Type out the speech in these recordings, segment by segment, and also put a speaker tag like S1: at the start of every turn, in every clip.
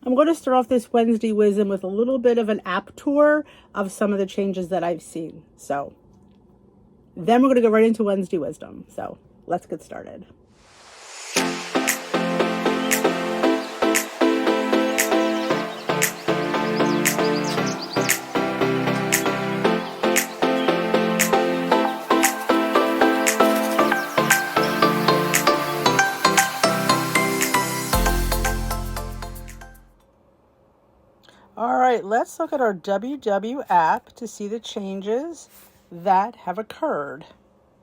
S1: I'm going to start off this Wednesday Wisdom with a little bit of an app tour of some of the changes that I've seen. So then we're going to go right into Wednesday Wisdom. So let's get started. All right, let's look at our WW app to see the changes that have occurred.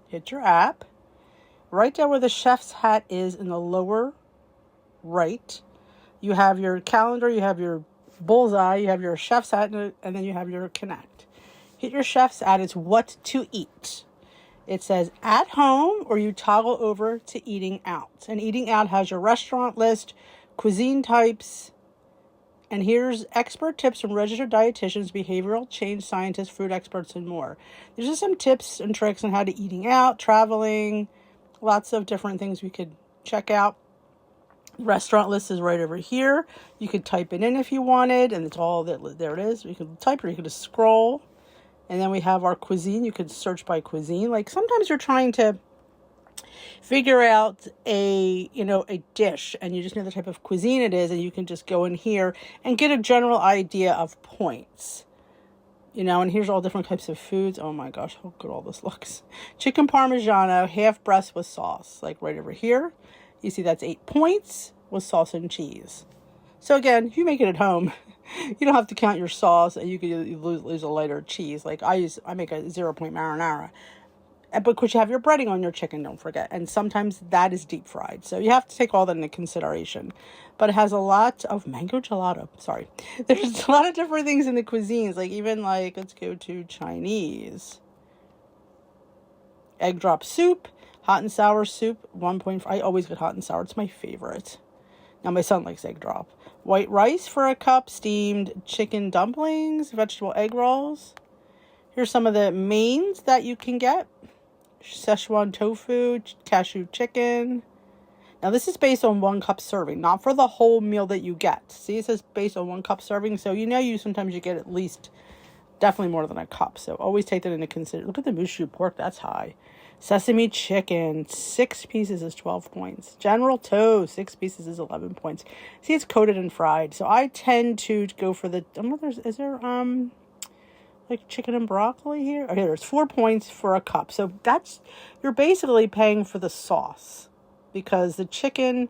S1: Hit your app. Right down where the chef's hat is in the lower right, you have your calendar, you have your bullseye, you have your chef's hat, and then you have your connect. Hit your chef's hat, it's what to eat. It says at home, or you toggle over to eating out. And eating out has your restaurant list, cuisine types, and here's expert tips from registered dietitians, behavioral change scientists, food experts, and more. There's just some tips and tricks on how to eating out, traveling, lots of different things we could check out. The restaurant list is right over here. You could type it in if you wanted, and it's all that. There it is. You could type it, or you could just scroll. And then we have our cuisine. You could search by cuisine. Like sometimes you're trying to figure out a dish, and you just know the type of cuisine it is, and you can just go in here and get a general idea of points. And here's all different types of foods. Oh my gosh, how good all this looks. Chicken Parmigiano, half breast with sauce. Like right over here. You see that's 8 points with sauce and cheese. So again, if you make it at home, you don't have to count your sauce, and you can use a lighter cheese. Like I make a 0-point marinara. But because you have your breading on your chicken, don't forget. And sometimes that is deep fried. So you have to take all that into consideration. But it has a lot of mango gelato. Sorry. There's a lot of different things in the cuisines. Let's go to Chinese. Egg drop soup, hot and sour soup, 1.5. I always get hot and sour. It's my favorite. Now my son likes egg drop. White rice for a cup, steamed chicken dumplings, vegetable egg rolls. Here's some of the mains that you can get. Szechuan tofu, cashew chicken. Now this is based on 1 cup serving, not for the whole meal that you get. See, it says based on 1 cup serving, so sometimes you get at least, definitely more than a cup. So always take that into consideration. Look at the mushu pork, that's high. Sesame chicken, 6 pieces is 12 points. General toast, 6 pieces is 11 points. See, it's coated and fried, so I tend to go for the. Is there like chicken and broccoli here? Okay, there's 4 points for a cup. So you're basically paying for the sauce, because the chicken,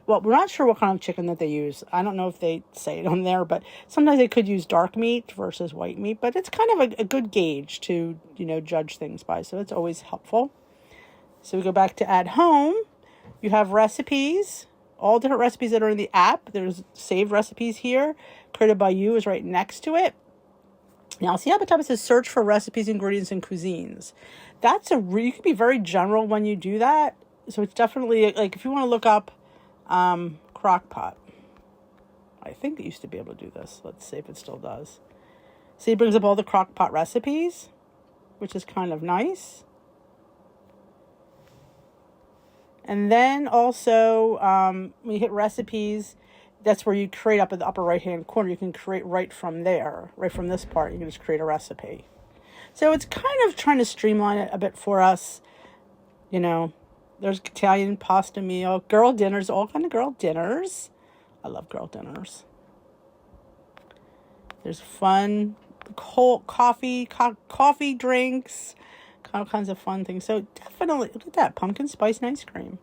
S1: well, we're not sure what kind of chicken that they use. I don't know if they say it on there, but sometimes they could use dark meat versus white meat, but it's kind of a good gauge to, judge things by. So it's always helpful. So we go back to at home. You have recipes, all different recipes that are in the app. There's saved recipes here. Created by You is right next to it. Now, see how the top it says search for recipes, ingredients, and cuisines. You can be very general when you do that. So it's definitely, like, if you want to look up crock pot. I think it used to be able to do this. Let's see if it still does. See, it brings up all the crock pot recipes, which is kind of nice. And then also, when you hit recipes, that's where you create up in the upper right-hand corner. You can create right from there, right from this part. You can just create a recipe. So it's kind of trying to streamline it a bit for us. There's Italian pasta meal, girl dinners, all kind of girl dinners. I love girl dinners. There's fun cold coffee drinks, all kinds of fun things. So definitely, look at that, pumpkin spice and ice cream.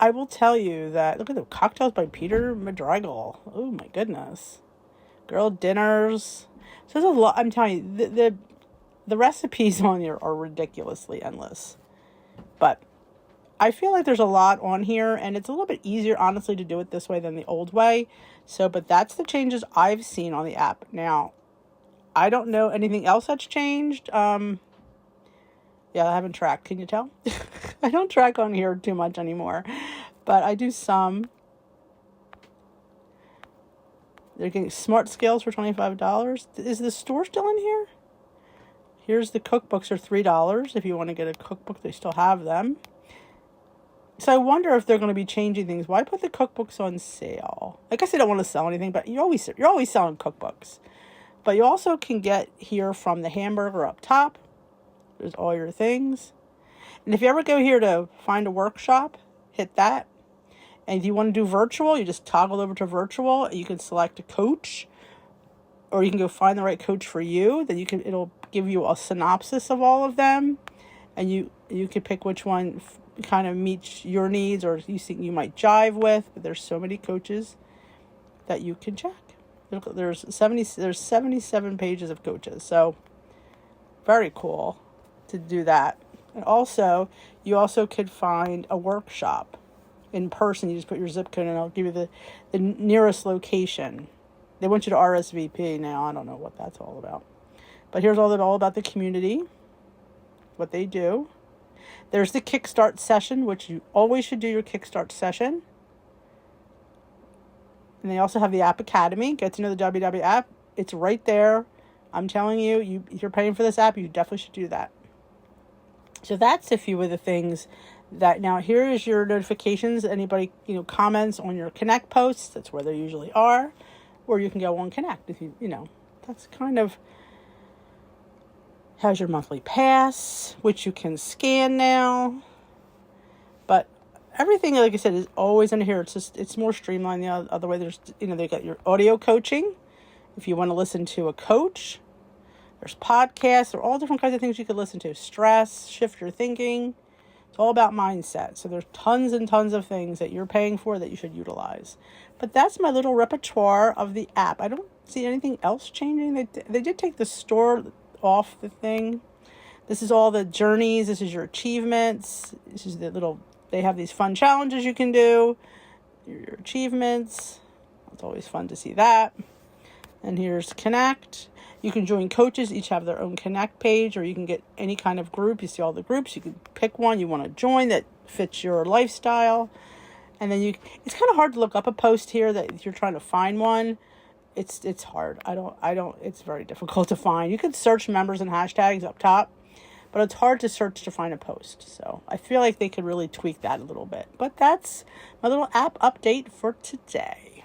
S1: I will tell you that, look at the cocktails by Peter Madrigal. Oh my goodness. Girl dinners. So there's a lot. I'm telling you, the recipes on here are ridiculously endless. But I feel like there's a lot on here, and it's a little bit easier, honestly, to do it this way than the old way. But that's the changes I've seen on the app. Now, I don't know anything else that's changed. Yeah, I haven't tracked. Can you tell? I don't track on here too much anymore, but I do some. They're getting smart scales for $25. Is the store still in here? Here's the cookbooks are $3. If you want to get a cookbook, they still have them. So I wonder if they're going to be changing things. Why put the cookbooks on sale? I guess they don't want to sell anything, but you're always selling cookbooks. But you also can get here from the hamburger up top. There's all your things. And if you ever go here to find a workshop, hit that. And if you want to do virtual, you just toggle over to virtual. You can select a coach, or you can go find the right coach for you. Then it'll give you a synopsis of all of them, and you can pick which one kind of meets your needs or you think you might jive with. But there's so many coaches that you can check. There's 77 pages of coaches, so very cool to do that. And also, you also could find a workshop in person. You just put your zip code and it'll give you the nearest location. They want you to RSVP now. I don't know what that's all about. But here's all about the community, what they do. There's the Kickstart session, which you always should do your Kickstart session. And they also have the App Academy. Get to know the WW app. It's right there. I'm telling you, if you're paying for this app, you definitely should do that. So that's a few of the things that. Now here is your notifications. Anybody comments on your Connect posts, that's where they usually are. Or you can go on Connect if that's kind of. Has your monthly pass, which you can scan now. But everything, like I said, is always under here. It's more streamlined the other way. There's they got your audio coaching if you want to listen to a coach. There's podcasts. There are all different kinds of things you could listen to. Stress, shift your thinking. It's all about mindset. So there's tons and tons of things that you're paying for that you should utilize. But that's my little repertoire of the app. I don't see anything else changing. They did take the store off the thing. This is all the journeys. This is your achievements. This is they have these fun challenges you can do. Your achievements. It's always fun to see that. And here's Connect. You can join coaches. Each have their own Connect page, or you can get any kind of group. You see all the groups. You can pick one you want to join that fits your lifestyle. And then it's kind of hard to look up a post here that if you're trying to find one. It's hard. It's very difficult to find. You could search members and hashtags up top, but it's hard to search to find a post. So I feel like they could really tweak that a little bit. But that's my little app update for today.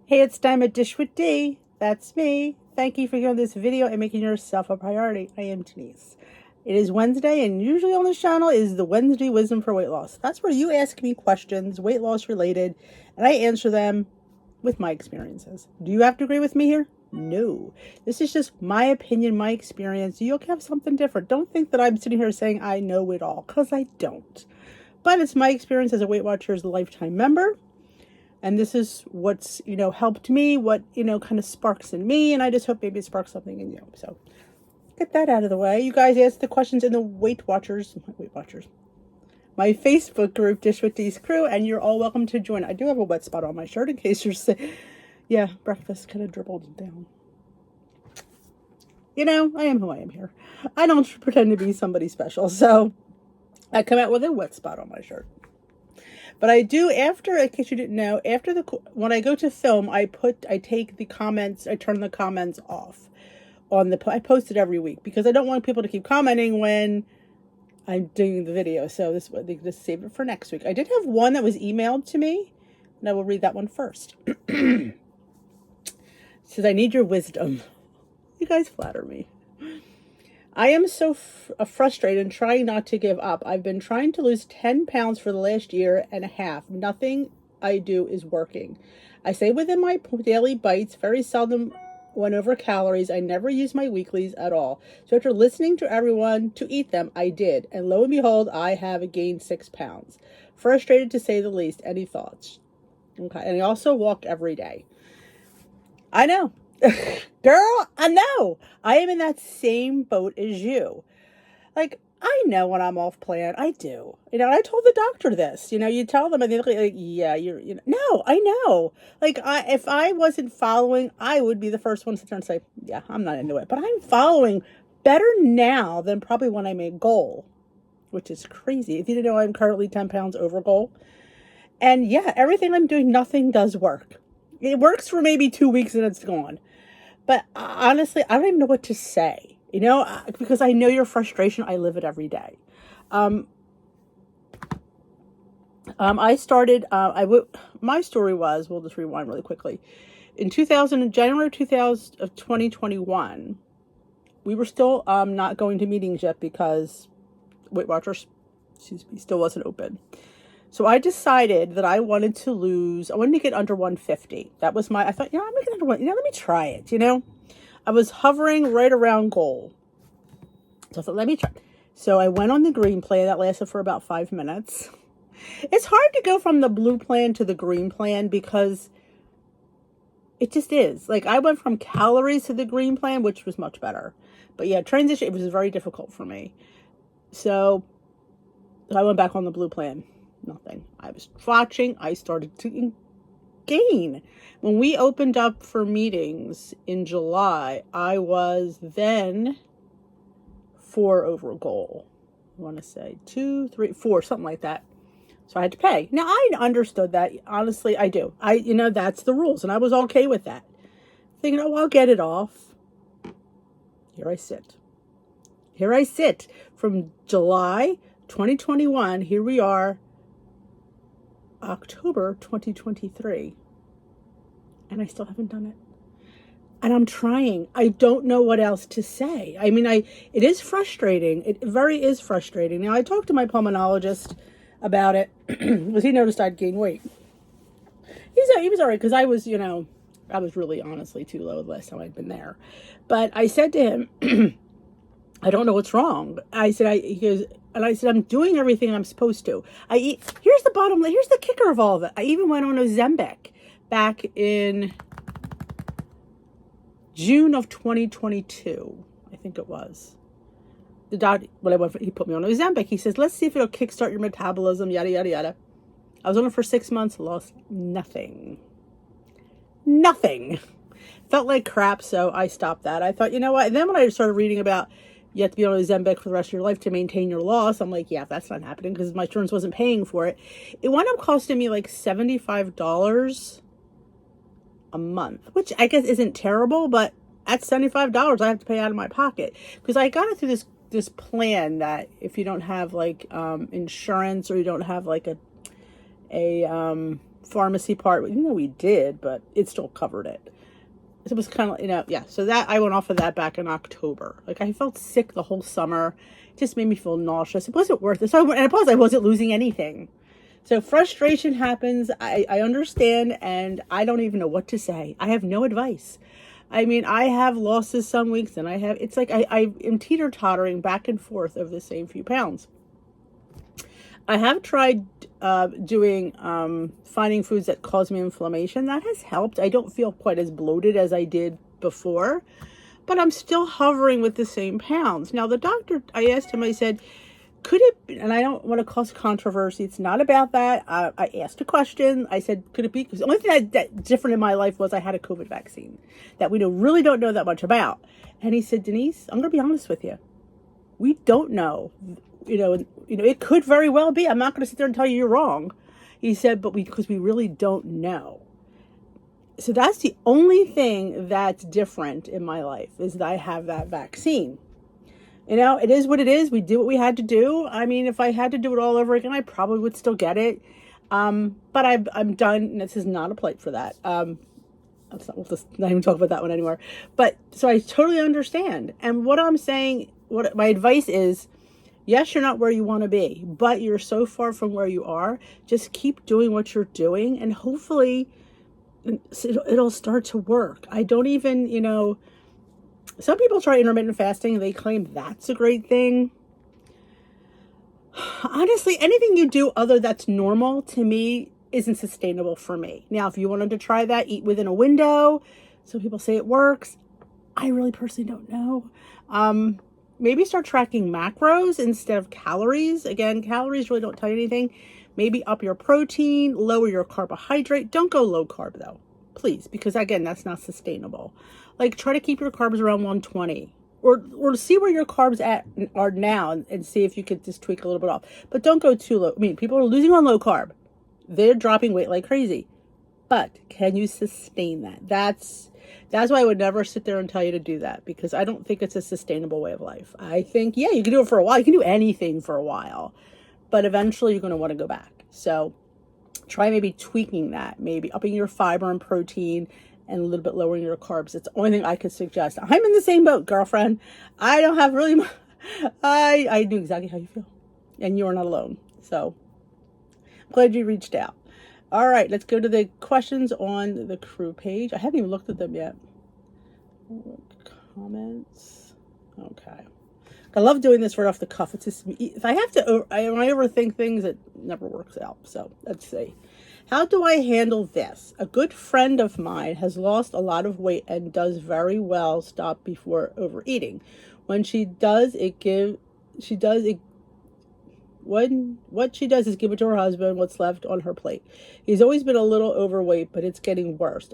S1: Hey, it's time at Dish with D. That's me. Thank you for viewing this video and making yourself a priority. I am Denise. It is Wednesday, and usually on this channel is the Wednesday Wisdom for Weight Loss. That's where you ask me questions, weight loss related, and I answer them with my experiences. Do you have to agree with me here? No. This is just my opinion, my experience. You'll have something different. Don't think that I'm sitting here saying I know it all, because I don't. But it's my experience as a Weight Watchers lifetime member. And this is what's, helped me, what, kind of sparks in me. And I just hope maybe it sparks something in you. So get that out of the way. You guys ask the questions in the Weight Watchers, my Facebook group, Dish with D's Crew, and you're all welcome to join. I do have a wet spot on my shirt in case you're saying, yeah, breakfast kind of dribbled down. I am who I am here. I don't pretend to be somebody special, so I come out with a wet spot on my shirt. But I do, in case you didn't know, when I go to film, I take the comments, I turn the comments off I post it every week because I don't want people to keep commenting when I'm doing the video. So they just save it for next week. I did have one that was emailed to me, and I will read that one first. It says, I need your wisdom. You guys flatter me. I am so frustrated and trying not to give up. I've been trying to lose 10 pounds for the last year and a half. Nothing I do is working. I stay within my daily bites, very seldom went over calories. I never use my weeklies at all. So after listening to everyone to eat them, I did. And lo and behold, I have gained 6 pounds. Frustrated to say the least. Any thoughts? Okay. And I also walk every day. I know. Girl, I know. I am in that same boat as you. Like, I know when I'm off plan. I do. I told the doctor this. You tell them and they're like, yeah, no, I know. Like, if I wasn't following, I would be the first one to sit there and say, yeah, I'm not into it. But I'm following better now than probably when I made goal, which is crazy. If you didn't know, I'm currently 10 pounds over goal. And yeah, everything I'm doing, nothing does work. It works for maybe 2 weeks and it's gone. But honestly, I don't even know what to say. Because I know your frustration. I live it every day. I started, my story was, we'll just rewind really quickly. In January 2000 of 2021, we were still not going to meetings yet because Weight Watchers, still wasn't open. So I decided that I wanted to get under 150. That was I thought, I'm making under let me try it, I was hovering right around goal. So I thought, let me try. So I went on the green plan. That lasted for about 5 minutes. It's hard to go from the blue plan to the green plan because it just is. Like, I went from calories to the green plan, which was much better. But yeah, transition, it was very difficult for me. So I went back on the blue plan. Nothing. I was watching. I started to gain. When we opened up for meetings in July, I was then 4 over goal. I want to say 2, 3, 4, something like that. So I had to pay. Now, I understood that. Honestly, I do. That's the rules. And I was okay with that. Thinking, I'll get it off. Here I sit. From July 2021. Here we are, October 2023. And I still haven't done it. And I'm trying. I don't know what else to say. It is frustrating. It very is frustrating. Now, I talked to my pulmonologist about it because he noticed I'd gained weight. He was all right because I was really honestly too low the last time I'd been there. But I said to him, I don't know what's wrong. He goes, I'm doing everything I'm supposed to. Here's the bottom line. Here's the kicker of all of it. I even went on Ozempic back in June of 2022, I think it was. The doctor, he put me on Ozempic. He says, let's see if it'll kickstart your metabolism, yada, yada, yada. I was on it for 6 months, lost nothing. Felt like crap, so I stopped that. I thought, you know what? And then when I started reading about you have to be on Ozempic for the rest of your life to maintain your loss, I'm like, yeah, that's not happening because my insurance wasn't paying for it. It wound up costing me like $75 a month, which I guess isn't terrible, but at $75 I have to pay out of my pocket because I got it through this plan that if you don't have like insurance or you don't have like a pharmacy part, we did, but it still covered it. So it was kind of, yeah. So that I went off of that back in October. Like, I felt sick the whole summer. It just made me feel nauseous. It wasn't worth it. So I wasn't losing anything. So frustration happens. I understand, and I don't even know what to say. I have no advice. I have losses some weeks, and it's like I am teeter-tottering back and forth over the same few pounds. I have tried finding foods that cause me inflammation. That has helped. I don't feel quite as bloated as I did before, but I'm still hovering with the same pounds. Now, the doctor, I asked him, I said, could it be, and I don't want to cause controversy. It's not about that. I asked a question. I said, could it be? Because the only thing that different in my life was I had a COVID vaccine that we really don't know that much about. And he said, Denise, I'm going to be honest with you. We don't know. It could very well be. I'm not going to sit there and tell you you're wrong. He said, because we really don't know. So that's the only thing that's different in my life is that I have that vaccine. It is what it is. We did what we had to do. If I had to do it all over again, I probably would still get it. But I'm done. And this is not a plate for that. We'll just not even talk about that one anymore. But so I totally understand. And what I'm saying, what my advice is, yes, you're not where you want to be, but you're so far from where you are. Just keep doing what you're doing, and hopefully it'll start to work. I don't even, some people try intermittent fasting and they claim that's a great thing. Honestly, anything you do other that's normal to me isn't sustainable for me. Now, if you wanted to try that, eat within a window. Some people say it works. I really personally don't know. Maybe start tracking macros instead of calories. Again, calories really don't tell you anything. Maybe up your protein, lower your carbohydrate. Don't go low carb though, please, because again, that's not sustainable. Like, try to keep your carbs around 120 or see where your carbs are now and see if you could just tweak a little bit off. But don't go too low. People are losing on low carb. They're dropping weight like crazy. But can you sustain that? That's why I would never sit there and tell you to do that, because I don't think it's a sustainable way of life. I think, yeah, you can do it for a while. You can do anything for a while, but eventually you're going to want to go back. So try maybe tweaking that, maybe upping your fiber and protein and a little bit lowering your carbs. It's the only thing I could suggest. I'm in the same boat, girlfriend. I don't have really much. I knew exactly how you feel, and you are not alone. So I'm glad you reached out. All right, let's go to the questions on the crew page. I haven't even looked at them yet. Comments. Okay. I love doing this right off the cuff. It's just, if I have to, when I overthink things, it never works out. So let's see. How do I handle this? A good friend of mine has lost a lot of weight and does very well stop before overeating. When she does what she does is give it to her husband, what's left on her plate. He's always been a little overweight, but it's getting worse.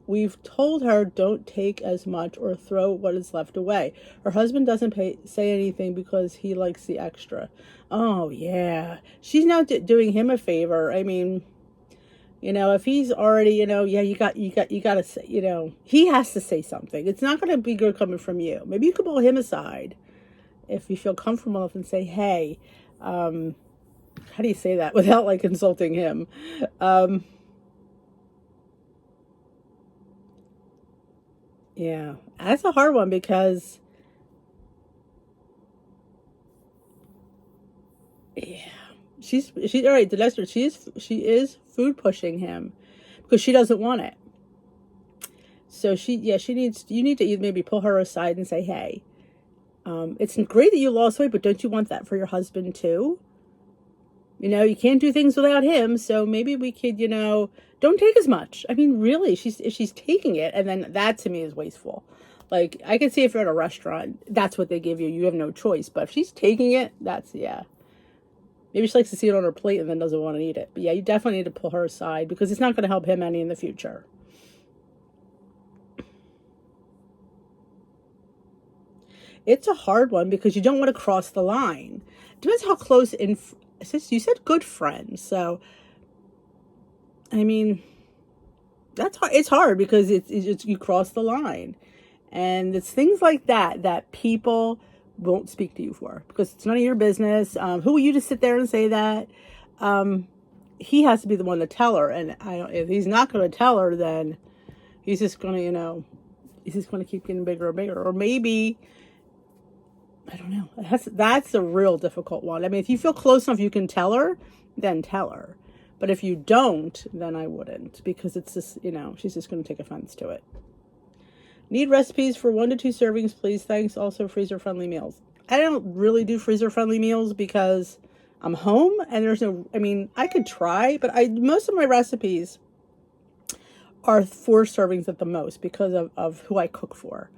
S1: We've told her don't take as much or throw what is left away. Her husband doesn't say anything because he likes the extra. Oh yeah, she's not doing him a favor. I mean, if he's already, yeah, you got to say, he has to say something. It's not going to be good coming from you. Maybe you could pull him aside if you feel comfortable enough and say, hey, how do you say that without like insulting him? Yeah, that's a hard one because, yeah, she's all right. Dexter, she is food pushing him because she doesn't want it. So you need to either maybe pull her aside and say, hey, it's great that you lost weight, but don't you want that for your husband too? You can't do things without him. So maybe we could, don't take as much. I mean, really, if she's taking it, and then that to me is wasteful. Like, I can see if you're at a restaurant, that's what they give you. You have no choice. But if she's taking it, yeah. Maybe she likes to see it on her plate and then doesn't want to eat it. But yeah, you definitely need to pull her aside because it's not going to help him any in the future. It's a hard one because you don't want to cross the line. It depends how close you said good friends. So, I mean, that's hard. It's hard because it's you cross the line. And it's things like that people won't speak to you for because it's none of your business. Who are you to sit there and say that? He has to be the one to tell her. And if he's not going to tell her, then he's just going to, he's just going to keep getting bigger and bigger. Or maybe, I don't know. That's a real difficult one. I mean, if you feel close enough you can tell her, then tell her. But if you don't, then I wouldn't because it's just, she's just going to take offense to it. Need recipes for 1 to 2 servings, please. Thanks. Also, freezer-friendly meals. I don't really do freezer-friendly meals because I'm home and I could try, but most of my recipes are 4 servings at the most because of who I cook for.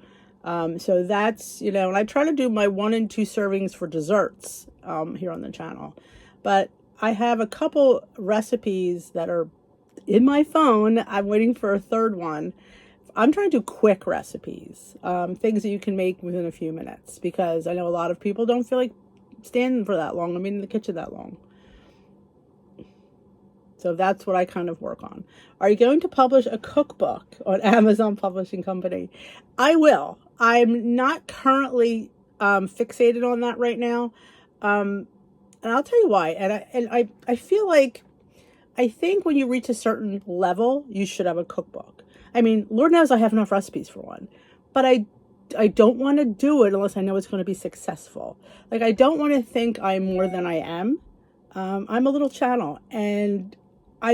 S1: So that's, and I try to do my 1 and 2 servings for desserts here on the channel. But I have a couple recipes that are in my phone. I'm waiting for a third one. I'm trying to do quick recipes, things that you can make within a few minutes because I know a lot of people don't feel like standing for that long. In the kitchen that long. So that's what I kind of work on. Are you going to publish a cookbook on Amazon Publishing Company? I will. I'm not currently fixated on that right now. And I'll tell you why. And I feel like, I think when you reach a certain level, you should have a cookbook. I mean, Lord knows I have enough recipes for one. But I don't want to do it unless I know it's going to be successful. Like, I don't want to think I'm more than I am. I'm a little channel. And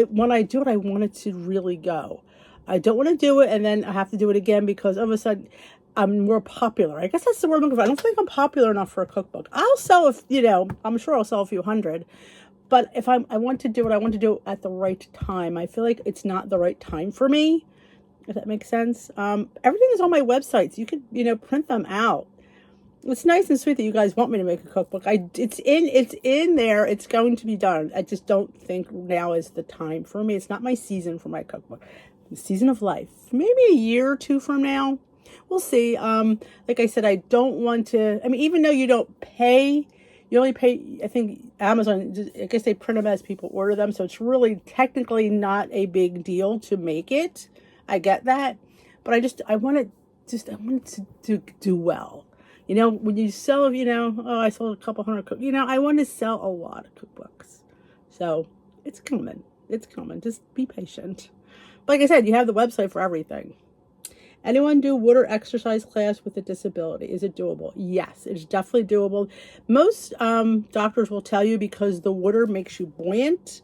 S1: when I do it, I want it to really go. I don't want to do it and then I have to do it again because all of a sudden I'm more popular. I guess that's the word I'm looking for. I don't think I'm popular enough for a cookbook. I'll sell, I'm sure I'll sell a few hundred. But if I want to do it, I want to do it at the right time. I feel like it's not the right time for me, if that makes sense. Everything is on my websites. You could, print them out. It's nice and sweet that you guys want me to make a cookbook. It's in there. It's going to be done. I just don't think now is the time for me. It's not my season for my cookbook. The season of life. Maybe a year or 2 from now. We'll see. Like I said, I don't want to, even though you don't pay, you only pay, I think Amazon, I guess they print them as people order them. So it's really technically not a big deal to make it. I get that. But I want it to do well. When you sell, I sold a couple hundred I want to sell a lot of cookbooks. So It's coming. It's coming. Just be patient. Like I said, you have the website for everything. Anyone do water exercise class with a disability? Is it doable? Yes, it's definitely doable. Most doctors will tell you because the water makes you buoyant.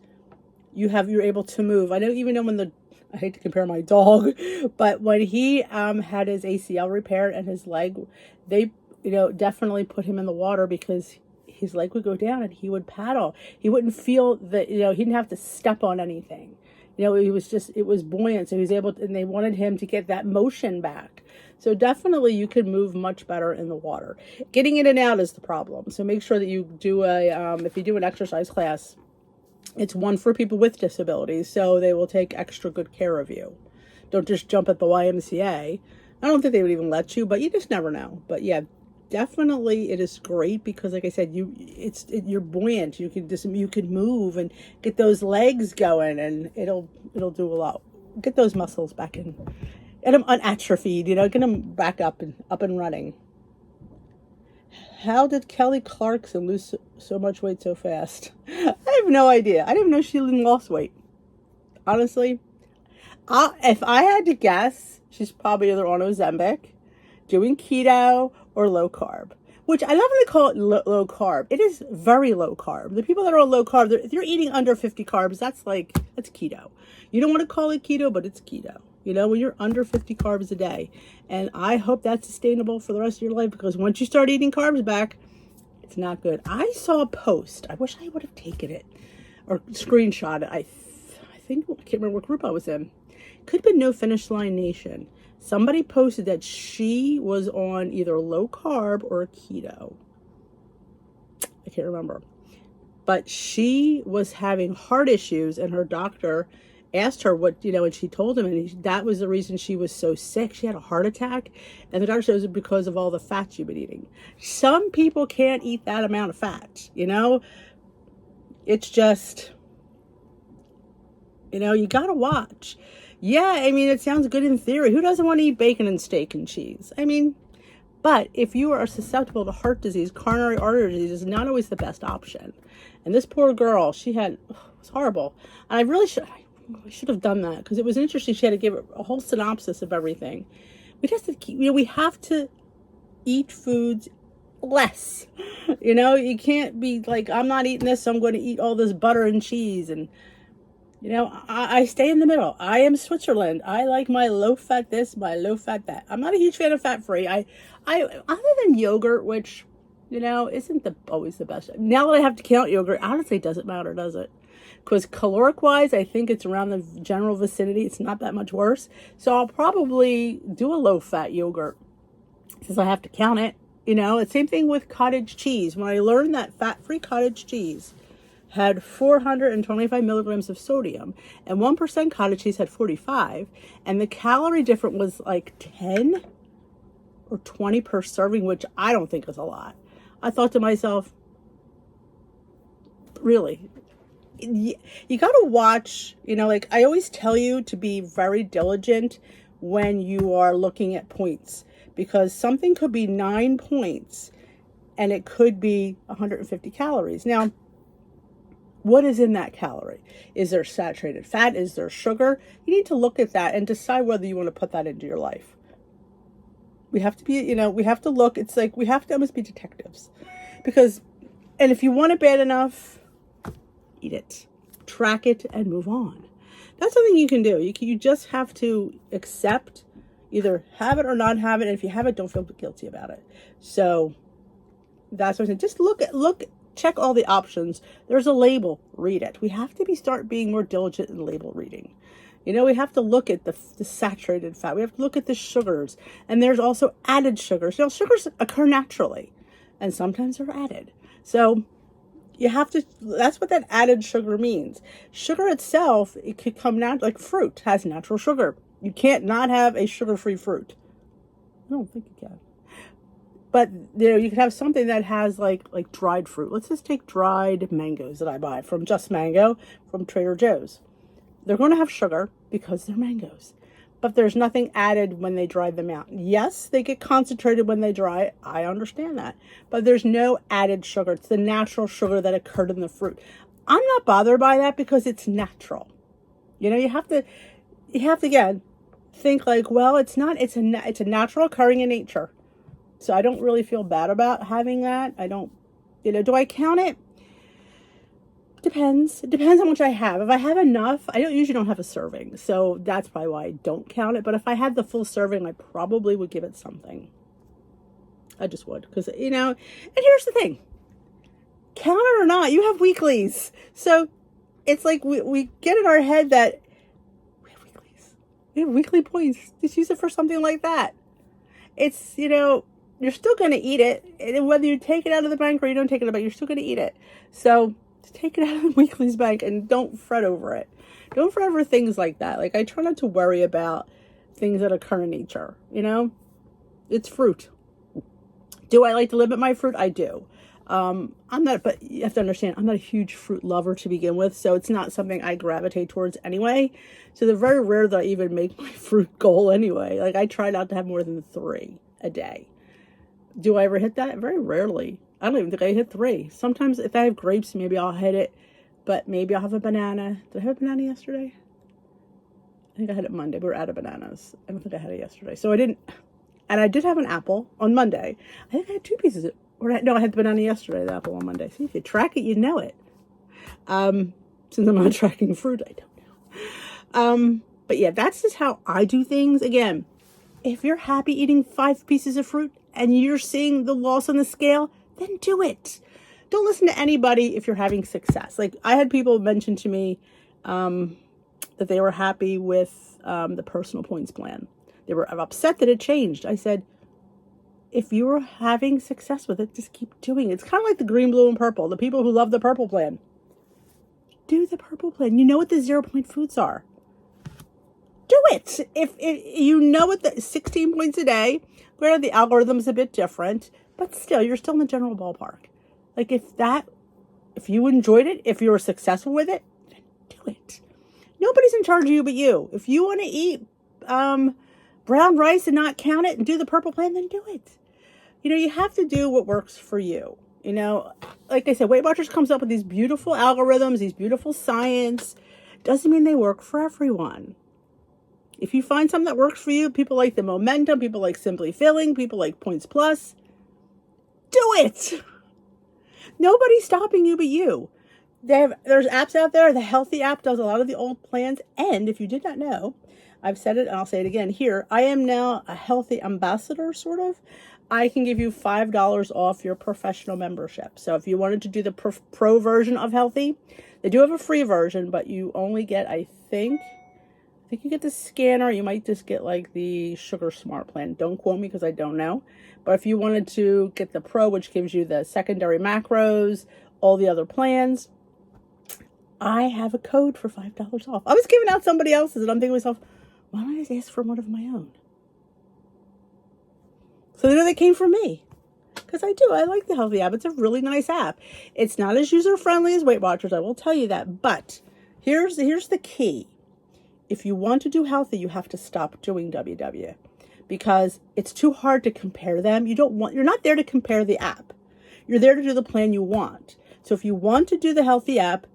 S1: You're able to move. I know, even though I hate to compare my dog, but when he had his ACL repaired and his leg, they definitely put him in the water because his leg would go down and he would paddle. He wouldn't feel that, he didn't have to step on anything. It was buoyant, so he was able to, and they wanted him to get that motion back. So definitely you can move much better in the water. Getting in and out is the problem. So make sure that you do if you do an exercise class, it's one for people with disabilities, so they will take extra good care of you. Don't just jump at the YMCA. I don't think they would even let you, but you just never know. But yeah, definitely it is great because, like I said, you're buoyant. You can move and get those legs going, and it'll do a lot. Get those muscles back in, get them unatrophied. Get them back up and running. How did Kelly Clarkson lose so much weight so fast? I have no idea. I didn't even know she lost weight. Honestly, if I had to guess, she's probably either on Ozempic, doing keto, or low carb. Which I love when they call it low carb. It is very low carb. The people that are on low carb, if you're eating under 50 carbs, that's keto. You don't want to call it keto, but it's keto. When you're under 50 carbs a day. And I hope that's sustainable for the rest of your life, because once you start eating carbs back, it's not good. I saw a post. I wish I would have taken it or screenshot it. I can't remember what group I was in. Could have been No Finish Line Nation. Somebody posted that she was on either low carb or keto. I can't remember. But she was having heart issues, and her doctor asked her what, and she told him, and that was the reason she was so sick. She had a heart attack, and the doctor said it was because of all the fat you've been eating. Some people can't eat that amount of fat, It's just, you gotta watch. Yeah, it sounds good in theory. Who doesn't want to eat bacon and steak and cheese? But if you are susceptible to heart disease, coronary artery disease is not always the best option. And this poor girl, it was horrible. And I should have done that, because it was interesting. She had to give a whole synopsis of everything. We have to eat foods less. You can't be like, I'm not eating this, so I'm going to eat all this butter and cheese. And I stay in the middle. I am Switzerland. I like my low fat this, my low fat that. I'm not a huge fan of fat free. I other than yogurt, which isn't always the best. Now that I have to count yogurt, honestly, it doesn't matter, does it? Because caloric wise, I think it's around the general vicinity. It's not that much worse. So I'll probably do a low fat yogurt since I have to count it. It's same thing with cottage cheese. When I learned that fat free cottage cheese had 425 milligrams of sodium, and 1% cottage cheese had 45, and the calorie difference was like 10 or 20 per serving, which I don't think is a lot. I thought to myself, really, you got to watch, like I always tell you to be very diligent when you are looking at points, because something could be 9 points and it could be 150 calories. Now, what is in that calorie? Is there saturated fat? Is there sugar? You need to look at that and decide whether you want to put that into your life. We have to be, we have to look. It's like we have to almost be detectives. And if you want it bad enough, eat it, track it, and move on. That's something you can do. You just have to accept, either have it or not have it. And if you have it, don't feel guilty about it. So that's what I'm saying. Just look. Check all the options. There's a label. Read it. We have to start being more diligent in label reading. We have to look at the saturated fat. We have to look at the sugars. And there's also added sugars. Sugars occur naturally, and sometimes they're added. So you have to, that's what that added sugar means. Sugar itself, it could come like fruit has natural sugar. You can't not have a sugar-free fruit. I don't think you can. But, you could have something that has like dried fruit. Let's just take dried mangoes that I buy from Just Mango from Trader Joe's. They're going to have sugar because they're mangoes. But there's nothing added when they dry them out. Yes, they get concentrated when they dry. I understand that. But there's no added sugar. It's the natural sugar that occurred in the fruit. I'm not bothered by that because it's natural. You know, you have to again think like, well, it's a natural occurring in nature. So I don't really feel bad about having that. I don't, do I count it? Depends. It depends how much I have. If I have enough, I usually don't have a serving. So that's probably why I don't count it. But if I had the full serving, I probably would give it something. I just would. Because, and here's the thing. Count it or not, you have weeklies. So it's like we get in our head that we have weeklies. We have weekly points. Just use it for something like that. It's, you're still going to eat it. And whether you take it out of the bank or you don't take it out of the bank, you're still going to eat it. So take it out of the weekly's bank and don't fret over it. Don't fret over things like that. Like, I try not to worry about things that occur in nature. It's fruit. Do I like to limit my fruit? I do. I'm not, but you have to understand, I'm not a huge fruit lover to begin with, so it's not something I gravitate towards anyway. So they're very rare that I even make my fruit goal anyway. Like, I try not to have more than 3 a day. Do I ever hit that? Very rarely. I don't even think I hit 3. Sometimes if I have grapes, maybe I'll hit it, but maybe I'll have a banana. Did I have a banana yesterday? I think I had it Monday. We were out of bananas. I don't think I had it yesterday. So I didn't, and I did have an apple on Monday. I think I had 2 pieces of, no, I had the banana yesterday, the apple on Monday. See, if you track it, you know it. Since I'm not tracking fruit, I don't know. But yeah, that's just how I do things. Again, if you're happy eating 5 pieces of fruit and you're seeing the loss on the scale, then do it. Don't listen to anybody if you're having success. Like, I had people mention to me that they were happy with the personal points plan. They were upset that it changed. I said, if you were having success with it, just keep doing it. It's kind of like the green, blue, and purple. The people who love the purple plan. Do the purple plan. You know what the 0-point foods are. Do it. If you know what the 16 points a day, granted the algorithm is a bit different, but still, you're still in the general ballpark. Like, if you enjoyed it, if you were successful with it, then do it. Nobody's in charge of you but you. If you want to eat brown rice and not count it and do the purple plan, then do it. You have to do what works for you. Like I said, Weight Watchers comes up with these beautiful algorithms, these beautiful science. Doesn't mean they work for everyone. If you find something that works for you, people like the momentum, people like Simply Filling, people like Points Plus, do it. Nobody's stopping you but you. There's apps out there. The Healthi app does a lot of the old plans. And if you did not know, I've said it and I'll say it again here. I am now a Healthi ambassador, sort of. I can give you $5 off your professional membership. So if you wanted to do the pro version of Healthi, they do have a free version, but you only get, I think you get the scanner. You might just get like the Sugar Smart plan. Don't quote me because I don't know. But if you wanted to get the pro, which gives you the secondary macros, all the other plans, I have a code for $5 off. I was giving out somebody else's and I'm thinking to myself, why don't I just ask for one of my own? So they know they came from me. Because I do. I like the Healthi app. It's a really nice app. It's not as user-friendly as Weight Watchers. I will tell you that. But here's the key. If you want to do Healthi, you have to stop doing WW. Because it's too hard to compare them. You're not there to compare the app. You're there to do the plan you want. So if you want to do the Healthi app,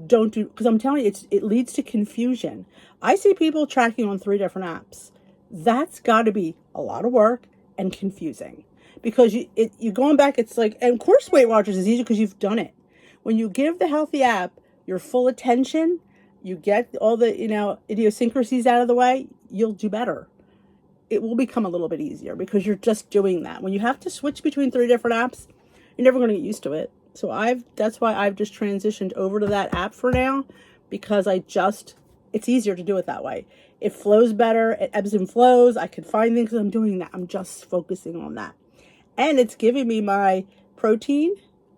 S1: don't do, because I'm telling you, it leads to confusion. I see people tracking on 3 different apps. That's got to be a lot of work and confusing, because you're going back. It's like, and of course Weight Watchers is easy because you've done it. When you give the Healthi app your full attention, you get all the idiosyncrasies out of the way, you'll do better. It will become a little bit easier because you're just doing that. When you have to switch between 3 different apps, you're never going to get used to it. So that's why I've just transitioned over to that app for now, because it's easier to do it that way. It flows better. It ebbs and flows. I can find things as I'm doing that. I'm just focusing on that. And it's giving me my protein,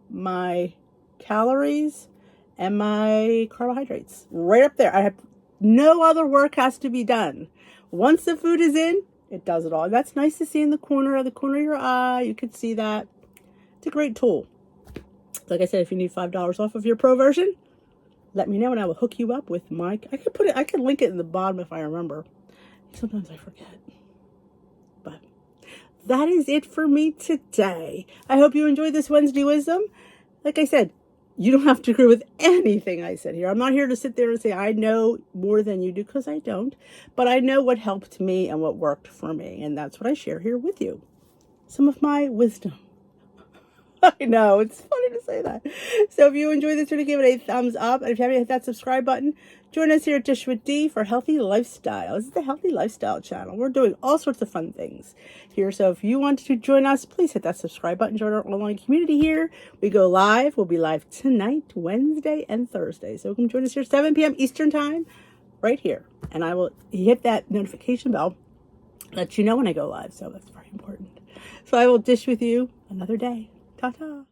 S1: my calories, and my carbohydrates right up there. I have no other work has to be done. Once the food is in, it does it all. That's nice to see in the corner of your eye. You can see that. It's a great tool. Like I said, if you need $5 off of your pro version, let me know and I will hook you up with I could link it in the bottom if I remember. Sometimes I forget. But that is it for me today. I hope you enjoyed this Wednesday Wisdom. Like I said, You don't have to agree with anything I said here. I'm not here to sit there and say I know more than you do, because I don't. But I know what helped me and what worked for me. And that's what I share here with you. Some of my wisdom. I know, it's funny to say that. So if you enjoyed this video, give it a thumbs up. And if you haven't hit that subscribe button, join us here at Dish with D for Healthy Lifestyle. This is the Healthy Lifestyle channel. We're doing all sorts of fun things here. So if you want to join us, please hit that subscribe button. Join our online community here. We go live. We'll be live tonight, Wednesday, and Thursday. So come join us here 7 p.m. Eastern Time right here. And I will hit that notification bell, let you know when I go live. So that's very important. So I will dish with you another day. Ta-ta.